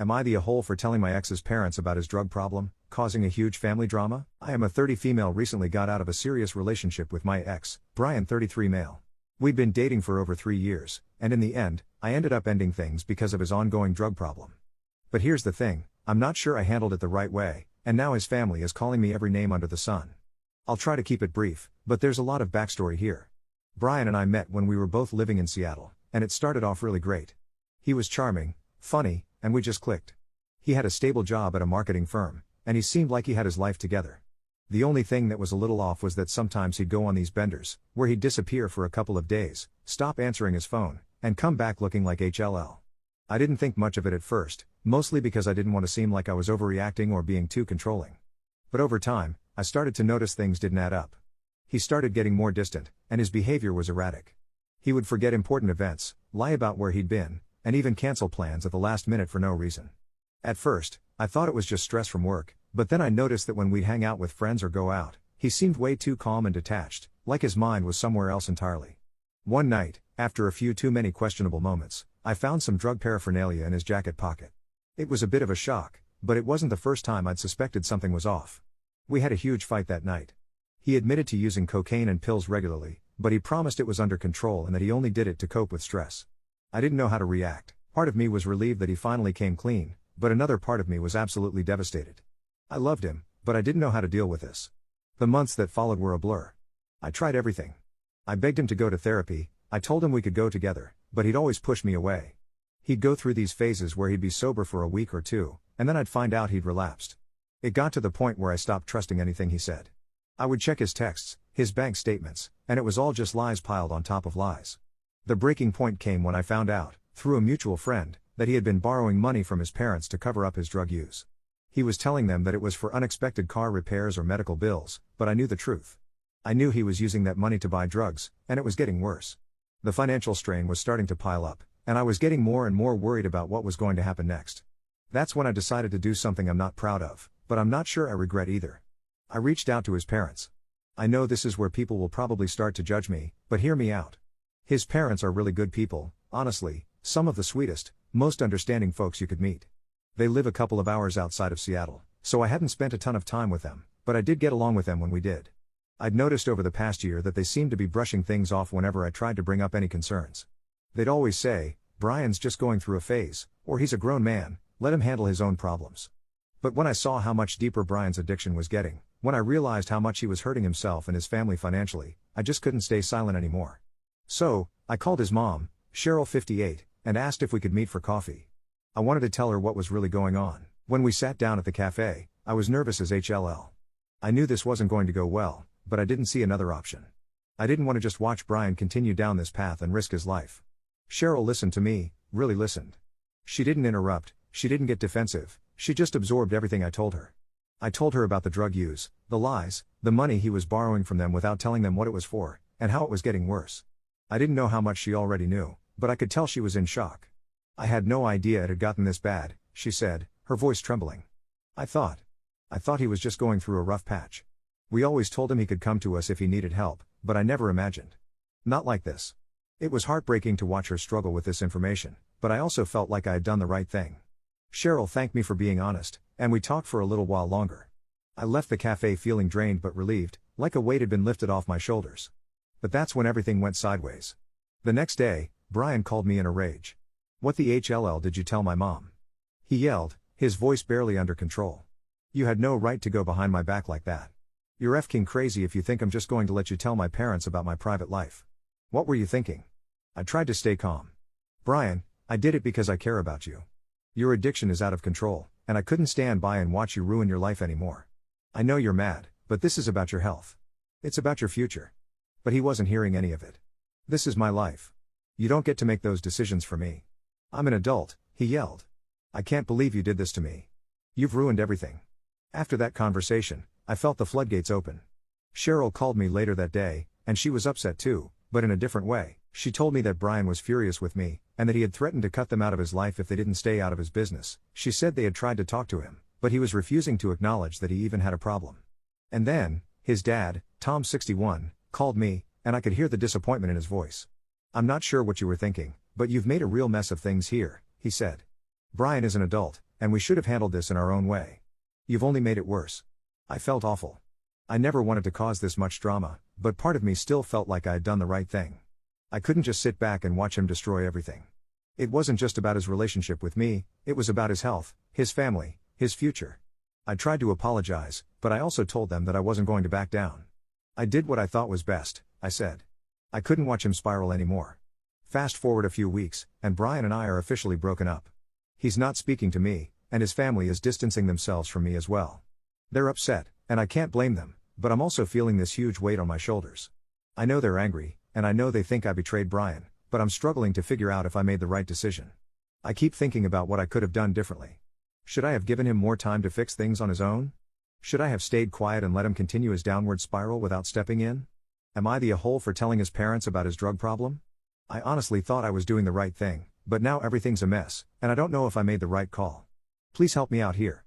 Am I the a-hole for telling my ex's parents about his drug problem, causing a huge family drama? I am a 30 female recently got out of a serious relationship with my ex, Brian 33 male. We'd been dating for over 3 years, and in the end, I ended up ending things because of his ongoing drug problem. But here's the thing, I'm not sure I handled it the right way, and now his family is calling me every name under the sun. I'll try to keep it brief, but there's a lot of backstory here. Brian and I met when we were both living in Seattle, and it started off really great. He was charming, funny, and we just clicked. He had a stable job at a marketing firm, and he seemed like he had his life together. The only thing that was a little off was that sometimes he'd go on these benders, where he'd disappear for a couple of days, stop answering his phone, and come back looking like HLL. I didn't think much of it at first, mostly because I didn't want to seem like I was overreacting or being too controlling. But over time, I started to notice things didn't add up. He started getting more distant, and his behavior was erratic. He would forget important events, lie about where he'd been, and even cancel plans at the last minute for no reason. At first, I thought it was just stress from work, but then I noticed that when we'd hang out with friends or go out, he seemed way too calm and detached, like his mind was somewhere else entirely. One night, after a few too many questionable moments, I found some drug paraphernalia in his jacket pocket. It was a bit of a shock, but it wasn't the first time I'd suspected something was off. We had a huge fight that night. He admitted to using cocaine and pills regularly, but he promised it was under control and that he only did it to cope with stress. I didn't know how to react. Part of me was relieved that he finally came clean, but another part of me was absolutely devastated. I loved him, but I didn't know how to deal with this. The months that followed were a blur. I tried everything. I begged him to go to therapy, I told him we could go together, but he'd always push me away. He'd go through these phases where he'd be sober for a week or two, and then I'd find out he'd relapsed. It got to the point where I stopped trusting anything he said. I would check his texts, his bank statements, and it was all just lies piled on top of lies. The breaking point came when I found out, through a mutual friend, that he had been borrowing money from his parents to cover up his drug use. He was telling them that it was for unexpected car repairs or medical bills, but I knew the truth. I knew he was using that money to buy drugs, and it was getting worse. The financial strain was starting to pile up, and I was getting more and more worried about what was going to happen next. That's when I decided to do something I'm not proud of, but I'm not sure I regret either. I reached out to his parents. I know this is where people will probably start to judge me, but hear me out. His parents are really good people, honestly, some of the sweetest, most understanding folks you could meet. They live a couple of hours outside of Seattle, so I hadn't spent a ton of time with them, but I did get along with them when we did. I'd noticed over the past year that they seemed to be brushing things off whenever I tried to bring up any concerns. They'd always say, "Brian's just going through a phase," or "He's a grown man, let him handle his own problems." But when I saw how much deeper Brian's addiction was getting, when I realized how much he was hurting himself and his family financially, I just couldn't stay silent anymore. So, I called his mom, Cheryl 58, and asked if we could meet for coffee. I wanted to tell her what was really going on. When we sat down at the cafe, I was nervous as HLL. I knew this wasn't going to go well, but I didn't see another option. I didn't want to just watch Brian continue down this path and risk his life. Cheryl listened to me, really listened. She didn't interrupt, she didn't get defensive, she just absorbed everything I told her. I told her about the drug use, the lies, the money he was borrowing from them without telling them what it was for, and how it was getting worse. I didn't know how much she already knew, but I could tell she was in shock. "I had no idea it had gotten this bad," she said, her voice trembling. I thought he was just going through a rough patch. We always told him he could come to us if he needed help, but I never imagined. Not like this. It was heartbreaking to watch her struggle with this information, but I also felt like I had done the right thing. Cheryl thanked me for being honest, and we talked for a little while longer. I left the cafe feeling drained but relieved, like a weight had been lifted off my shoulders. But that's when everything went sideways. The next day, Brian called me in a rage. "What the HLL did you tell my mom?" He yelled, his voice barely under control. "You had no right to go behind my back like that. You're f***ing crazy if you think I'm just going to let you tell my parents about my private life. What were you thinking?" I tried to stay calm. "Brian, I did it because I care about you. Your addiction is out of control, and I couldn't stand by and watch you ruin your life anymore. I know you're mad, but this is about your health. It's about your future." But he wasn't hearing any of it. "This is my life. You don't get to make those decisions for me. I'm an adult," he yelled. "I can't believe you did this to me. You've ruined everything." After that conversation, I felt the floodgates open. Cheryl called me later that day, and she was upset too, but in a different way. She told me that Brian was furious with me, and that he had threatened to cut them out of his life if they didn't stay out of his business. She said they had tried to talk to him, but he was refusing to acknowledge that he even had a problem. And then, his dad, Tom 61, called me, and I could hear the disappointment in his voice. "I'm not sure what you were thinking, but you've made a real mess of things here," he said. Brian is an adult, and we should have handled this in our own way. You've only made it worse. I felt awful. I never wanted to cause this much drama, but part of me still felt like I had done the right thing. I couldn't just sit back and watch him destroy everything. It wasn't just about his relationship with me, it was about his health, his family, his future. I tried to apologize, but I also told them that I wasn't going to back down. I did what I thought was best, I said. I couldn't watch him spiral anymore. Fast forward a few weeks, and Brian and I are officially broken up. He's not speaking to me, and his family is distancing themselves from me as well. They're upset, and I can't blame them, but I'm also feeling this huge weight on my shoulders. I know they're angry, and I know they think I betrayed Brian, but I'm struggling to figure out if I made the right decision. I keep thinking about what I could have done differently. Should I have given him more time to fix things on his own? Should I have stayed quiet and let him continue his downward spiral without stepping in? Am I the a-hole for telling his parents about his drug problem? I honestly thought I was doing the right thing, but now everything's a mess, and I don't know if I made the right call. Please help me out here.